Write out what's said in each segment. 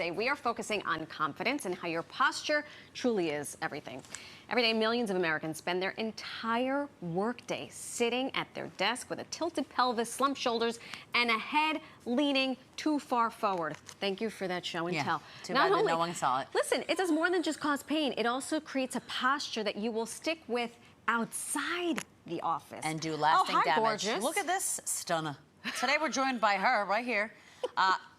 Tuesday, we are focusing on confidence and how your posture truly is everything. Every day, millions of Americans spend their entire workday sitting at their desk with a tilted pelvis, slumped shoulders, and a head leaning too far forward. Thank you for that show and tell. Too bad that no one saw it. Listen, it does more than just cause pain. It also creates a posture that you will stick with outside the office. And do lasting damage. Gorgeous. Look at this stunner. Today we're joined by her right here.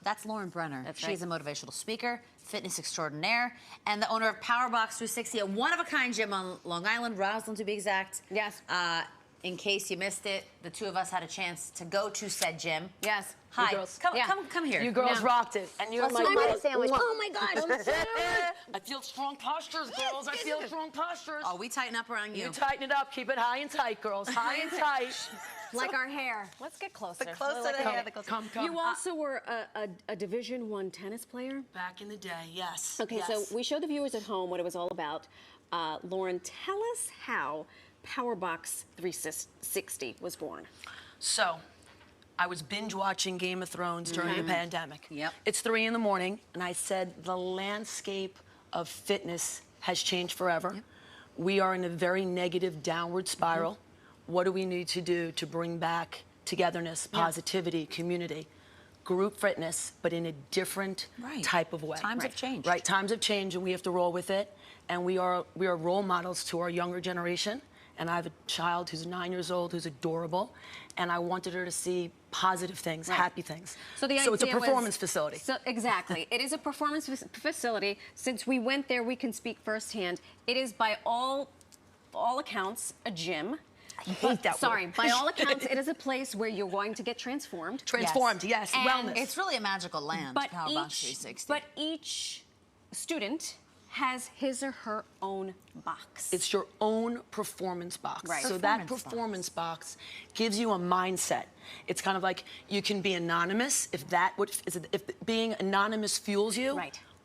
That's Lauren Brenner. She's a motivational speaker, fitness extraordinaire, and the owner of PowerBox 360, a one-of-a-kind gym on Long Island, Roslyn to be exact. Yes. In case you missed it, the two of us had a chance to go to said gym. Yes. Hi. Girls. Come here. You girls rocked it. And you're my sandwich. Oh my gosh. I feel strong postures, girls. I feel strong postures. Oh, we tighten up around you. You tighten it up. Keep it high and tight, girls. High and tight. Like our hair. Let's get closer. The closer the hair, the closer. Come. You also were a Division I tennis player? Back in the day, yes. Okay, yes. so we showed the viewers at home what it was all about. Lauren, tell us how PowerBox 360 was born. So, I was binge watching Game of Thrones during the pandemic. Yep. It's 3 in the morning, and I said the landscape of fitness has changed forever. Yep. We are in a very negative downward spiral. What do we need to do to bring back togetherness, positivity, community? Group fitness, but in a different type of way. Times have changed. Right, times have changed, and we have to roll with it. And we are role models to our younger generation. And I have a child who's 9 years old, who's adorable, and I wanted her to see positive things, happy things. So it's a performance facility. So exactly, it is a performance facility. Since we went there, we can speak firsthand. It is by all accounts a gym. I hate that Sorry, word. by all accounts, it is a place where you're going to get transformed. Transformed, yes, And wellness. It's really a magical land, PowerBox 360. But each student has his or her own box. It's your own performance box. Right. So that performance box gives you a mindset. It's kind of like you can be anonymous if being anonymous fuels you,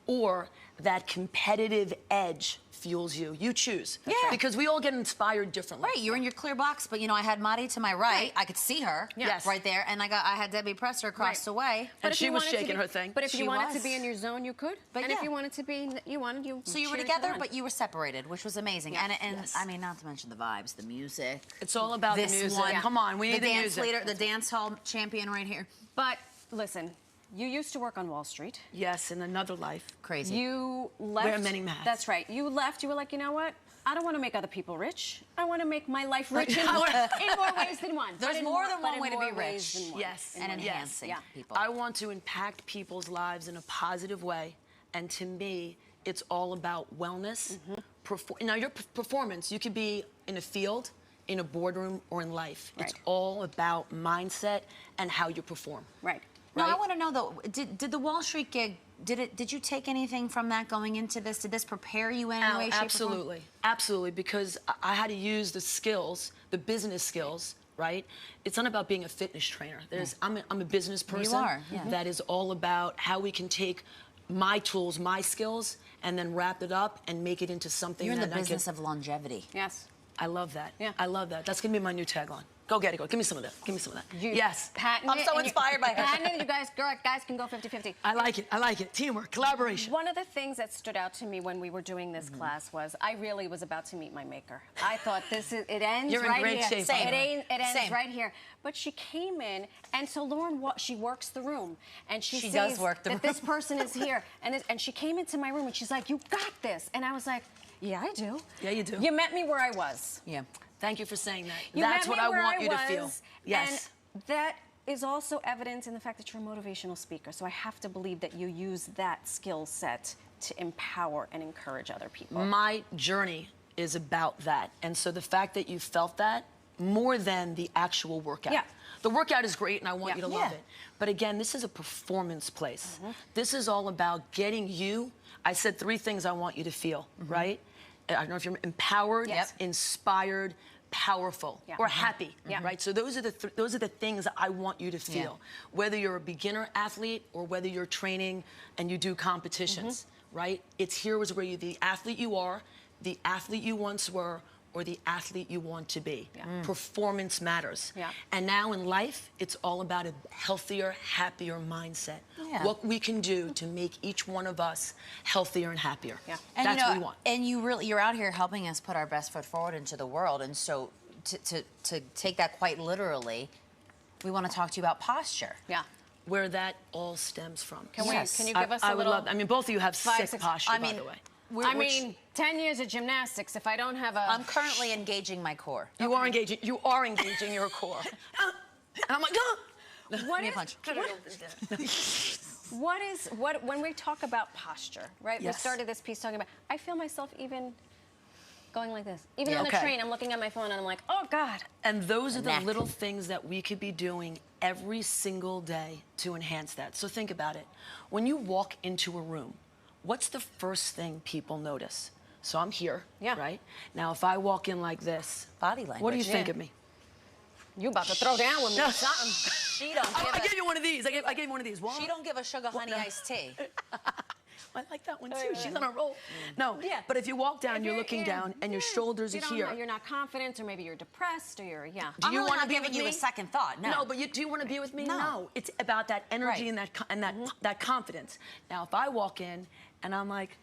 or that competitive edge fuels you. You choose. Because we all get inspired differently. Right, you're in your clear box, but you know, I had Madi to my right. I could see her right there, and I had Debbie Presser across the way. And she was shaking her thing. But if you wanted to be in your zone, you could. But if you wanted to be, So you were together, but you were separated, which was amazing. And I mean, not to mention the vibes, the music. It's all about the music. Come on, we need the music. Leader, the dance hall champion right here. But listen, you used to work on Wall Street. Yes, in another life. Crazy. You left. Wear many hats. That's right. You left. You were like, you know what? I don't want to make other people rich. I want to make my life rich in more ways than one. There's more than one way to be rich. Yes. And enhancing people. I want to impact people's lives in a positive way. And to me, it's all about wellness. Now, your performance, you could be in a field, in a boardroom, or in life. It's all about mindset and how you perform. Right. No, I want to know though. Did the Wall Street gig? Did you take anything from that going into this? Did this prepare you in any way, shape, or form? Absolutely, absolutely. Because I had to use the skills, the business skills. Right? It's not about being a fitness trainer. I'm a business person. You are. That is all about how we can take my tools, my skills, and then wrap it up and make it into something. You're in the business of longevity. Yes. I love that. Yeah. I love that. That's gonna be my new tagline. Go get it, go. Give me some of that. Give me some of that. Yes. I'm so inspired by her. Patent it, you guys can go 50-50. I like it. I like it. Teamwork, collaboration. One of the things that stood out to me when we were doing this class was I really was about to meet my maker. I thought it ends You're right in great here. shape. It ends right here. But she came in, and so Lauren, she works the room, and she sees does work the room. that this person is here, and she came into my room, and she's like, "You got this," and I was like, "Yeah, I do." Yeah, you do. You met me where I was. Yeah. Thank you for saying that. That's what I want you to feel. Yes. And that is also evident in the fact that you're a motivational speaker. So I have to believe that you use that skill set to empower and encourage other people. My journey is about that. And so the fact that you felt that more than the actual workout. Yeah. The workout is great and I want you to love it. But again, this is a performance place. This is all about getting you. I said 3 things I want you to feel, right? I don't know if you're empowered, inspired, powerful, or happy, right? So those are the things I want you to feel. Whether you're a beginner athlete or whether you're training and you do competitions, right? It's here is where you, the athlete you are, the athlete you once were, or the athlete you want to be. Yeah. Performance matters. Yeah. And now in life, it's all about a healthier, happier mindset. Yeah. What we can do to make each one of us healthier and happier. Yeah. And That's what we want. And you're out here helping us put our best foot forward into the world. And so to take that quite literally, we want to talk to you about posture. Yeah. Where that all stems from. Can Yes. you give us a I would little? love. I mean, both of you have sick 6 posture, I by mean, the way. I mean, 10 years of gymnastics. If I don't have a, I'm currently engaging my core. You are engaging. You are engaging your core. And I'm like, what Give me a is, punch. when we talk about posture, right? We Yes. started this piece talking about. I feel myself even going like this. Even Yeah. on the Okay. train, I'm looking at my phone and I'm like, oh God. And those are the neck. little things that we could be doing every single day to enhance that. So think about it. When you walk into a room, what's the first thing people notice? So I'm here, Yeah. right? Now, if I walk in like this, Body language. what do you think Yeah. of me? You about to throw down with me or something. She don't I give gave you one of these. I gave you one of these. What? she don't give a sugar honey no. iced tea. I like that one too. She's on a roll. No, Yeah. but if you walk down, If you're looking down, and your shoulders you are don't here. know, you're not confident, or maybe you're depressed, or you're, yeah. Do I'm you really want to not be giving with you me? a second thought. No. No, but do you want to be with me? No. It's about that energy Right. and that confidence. Now, if I walk in and I'm like,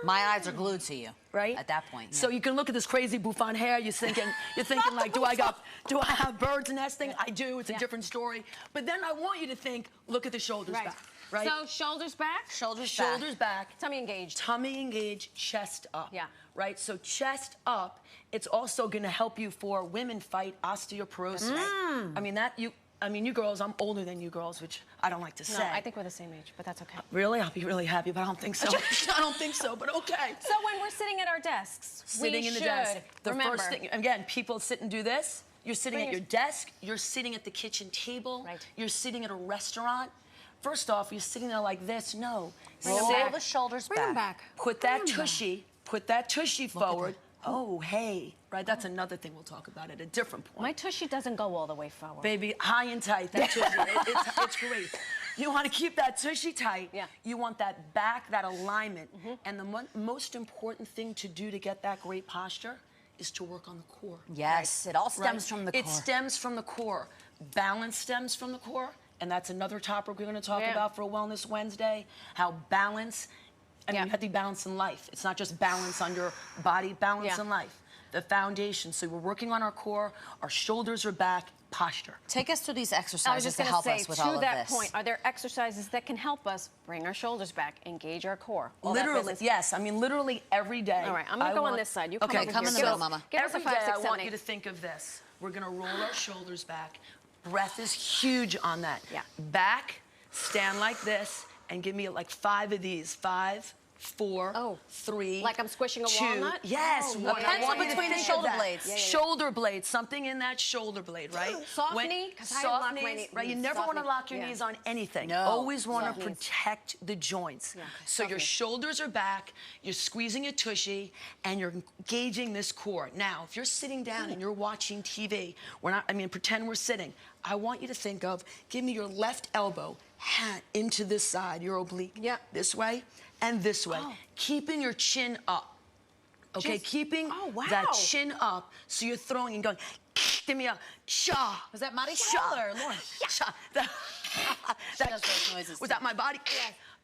My eyes are glued to you. right? At that point. So you can look at this crazy bouffant hair. You're thinking like, do I have birds nesting? I do. It's a different story. But then I want you to think, look at the shoulders Right. back, right? So shoulders back, Shoulders back. tummy engaged. Tummy engaged, chest up. Yeah. Right? So chest up, it's also going to help you for women fight osteoporosis. I mean, you girls, I'm older than you girls, which I don't like to No, say. I think we're the same age, but that's okay. Really? I'll be really happy, but I don't think so. I don't think so, but okay. So when we're sitting at our desks, Sitting we in the should desk. The remember. first thing, again, people sit and do this. You're sitting Bring at your- your desk. You're sitting at the kitchen table. Right. You're sitting at a restaurant. First off, you're sitting there like this. No. Bring 'em Roll back. the shoulders Bring 'em back. back. Put Bring that 'em back. tushy forward. Oh, hey. Right, that's another thing we'll talk about at a different point. My tushy doesn't go all the way forward. Baby, high and tight, that tushy, it's great. You want to keep that tushy tight. Yeah. You want that back, that alignment. And the most important thing to do to get that great posture is to work on the core. Yes, it all stems Right? from the core. It stems from the core. Balance stems from the core, and that's another topic we're going to talk Yeah. about for Wellness Wednesday, how balance, Yeah. you have to be balanced in life. It's not just balance on your body, balance Yeah. in life. The foundation. So we're working on our core, our shoulders are back, posture. Take us through these I was exercises just to going to help say, us with all to of that this. point, are there exercises that can help us bring our shoulders back, engage our core? All that Literally, business? yes. I mean, literally every day. All right, I'm gonna go on this side. You come okay, over come here. in the Give middle, us- Mama. Give us Every a 5, day 6, I 7, want 8. you to think of this. We're gonna roll our shoulders back. Breath is huge on that. Yeah. Back, stand like this, and give me like 5 of these. 5, 4, Oh. 3. Like I'm squishing a 2. walnut? Yes. Oh, one. yeah. I pencil want you to between the think shoulder of that. blades. Yeah, yeah. Shoulder blade, something in that shoulder blade, right? Soft When- knee, 'cause I soft lock my knees, knee- right? You mm, never soft want to knee. lock your Yeah. knees on anything. No. Always want Soft to knees. protect the joints. Yeah, okay. So Soft your knees. shoulders are back, you're squeezing your tushy, and you're engaging this core. Now, if you're sitting down and you're watching TV, pretend we're sitting. I want you to think of, give me your left elbow, into this side, your oblique. Yeah. This way and this way. Oh. Keeping your chin up. Okay, Just- keeping oh, wow. that chin up, so you're throwing and going, give me a sha. Was that Marisol Sha. or Lauren? Sha. does those noises Was too. that my body?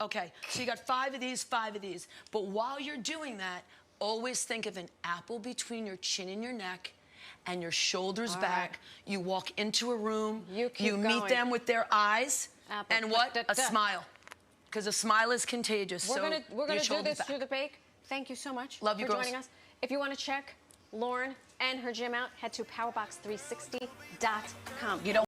Okay, so you got 5 of these, 5 of these. But while you're doing that, always think of an apple between your chin and your neck and your shoulders back. You walk into a room, You keep meet going. them with their eyes, Apple, and what? da, da, A da. smile. Because a smile is contagious. We're so gonna your do shoulders this back. through the break. Thank you so much Love you, for girls. joining us. If you want to check Lauren and her gym out, head to PowerBox360.com. You don't